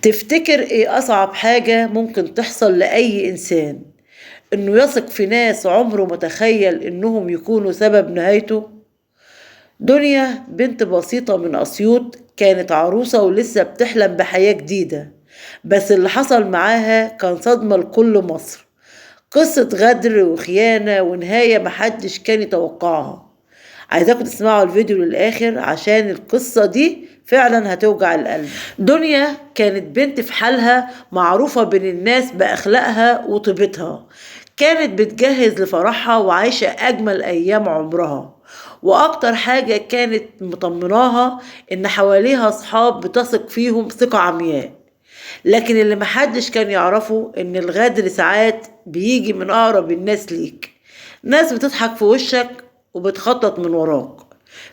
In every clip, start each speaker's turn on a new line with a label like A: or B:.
A: تفتكر ايه اصعب حاجة ممكن تحصل لأي انسان؟ انه يثق في ناس عمره ما تخيل انهم يكونوا سبب نهايته. دنيا بنت بسيطة من اسيوط كانت عروسة ولسه بتحلم بحياة جديدة، بس اللي حصل معاها كان صدمة لكل مصر. قصة غدر وخيانة ونهاية محدش كان يتوقعها. عايزاكم تسمعوا الفيديو للآخر عشان القصة دي فعلا هتوجع القلب. دنيا كانت بنت في حالها، معروفة بين الناس بأخلاقها وطيبتها. كانت بتجهز لفرحها وعايشة أجمل أيام عمرها، وأكتر حاجة كانت مطمناها إن حواليها أصحاب بتثق فيهم ثقة عمياء. لكن اللي محدش كان يعرفه إن الغدر ساعات بيجي من أقرب الناس ليك، ناس بتضحك في وشك وبتخطط من وراك.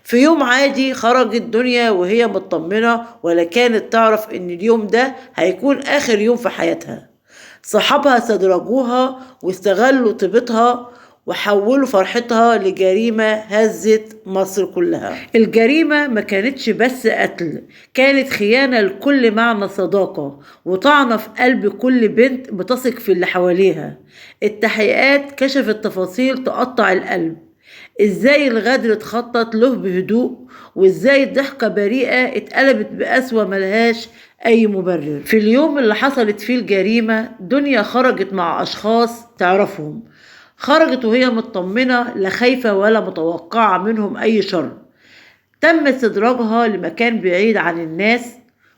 A: في يوم عادي خرجت دنيا وهي مطمنة، ولا كانت تعرف إن اليوم ده هيكون آخر يوم في حياتها. صحابها استدرجوها واستغلوا طيبتها وحولوا فرحتها لجريمة هزت مصر كلها. الجريمة ما كانتش بس قتل، كانت خيانة لكل معنى صداقة، وطعنة في قلب كل بنت بتثق في اللي حواليها. التحقيقات كشفت تفاصيل تقطع القلب، ازاي الغدر اتخطط له بهدوء، وازاي الضحكة بريئة اتقلبت بقسوة ملهاش اي مبرر. في اليوم اللي حصلت فيه الجريمة، دنيا خرجت مع اشخاص تعرفهم. خرجت وهي مطمنة، لا خايفة ولا متوقعة منهم اي شر. تم استدراجها لمكان بعيد عن الناس،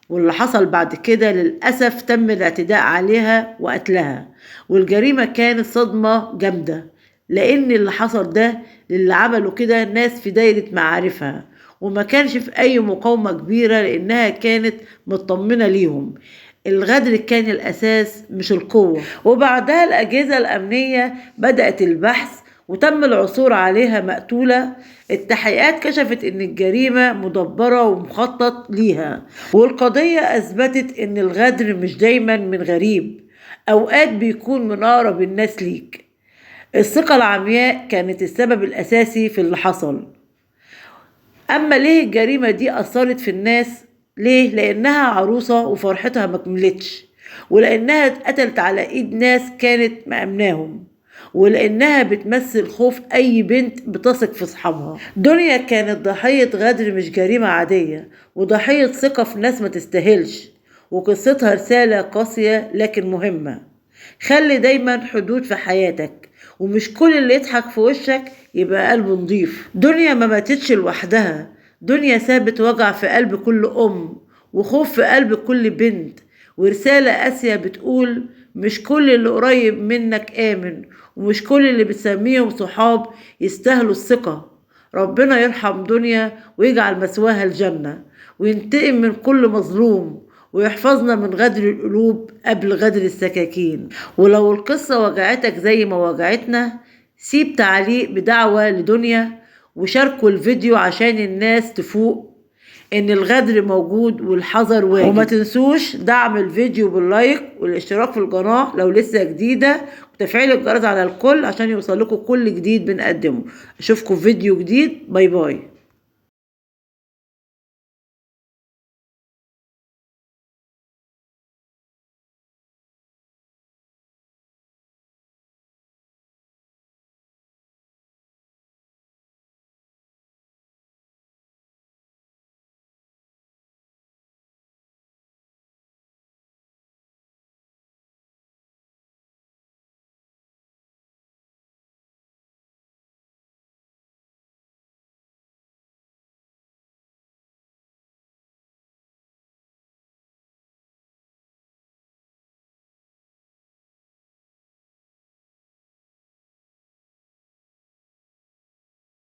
A: واللي حصل بعد كده للأسف تم الاعتداء عليها وقتلها. والجريمة كانت صدمة جامدة، لأن اللي حصل ده للي عملوا كده ناس في دايرة معارفها، وما كانش في أي مقاومة كبيرة لأنها كانت مطمنة ليهم. الغدر كان الأساس مش القوة. وبعدها الأجهزة الأمنية بدأت البحث وتم العثور عليها مقتولة. التحقيقات كشفت ان الجريمة مدبرة ومخطط ليها، والقضية اثبتت ان الغدر مش دايما من غريب، اوقات بيكون من اقرب الناس ليك. الثقة العمياء كانت السبب الاساسي في اللي حصل. اما ليه الجريمة دي اثرت في الناس؟ ليه؟ لانها عروسة وفرحتها مكملتش، ولانها اتقتلت على ايد ناس كانت مأمناهم، ولانها بتمثل خوف اي بنت بتثق في صحابها. دنيا كانت ضحية غدر مش جريمة عادية، وضحية ثقة في ناس ما تستاهلش. وقصتها رسالة قاسية لكن مهمة. خلي دايما حدود في حياتك، ومش كل اللي يضحك في وشك يبقى قلبه نضيف. دنيا ما ماتتش لوحدها، دنيا سابت وجع في قلب كل ام، وخوف في قلب كل بنت، ورسالة قاسية بتقول مش كل اللي قريب منك آمن، ومش كل اللي بتسميهم صحاب يستاهلوا الثقة. ربنا يرحم دنيا ويجعل مثواها الجنة، وينتقم من كل مظلوم، ويحفظنا من غدر القلوب قبل غدر السكاكين. ولو القصة وجعتك زي ما وجعتنا، سيب تعليق بدعوة لدنيا، وشاركوا الفيديو عشان الناس تفوق ان الغدر موجود والحذر واجب. وما تنسوش دعم الفيديو باللايك والاشتراك في القناة لو لسه جديدة، وتفعيل الجرس على الكل عشان يوصل لكم كل جديد بنقدمه. اشوفكم في فيديو جديد. باي باي.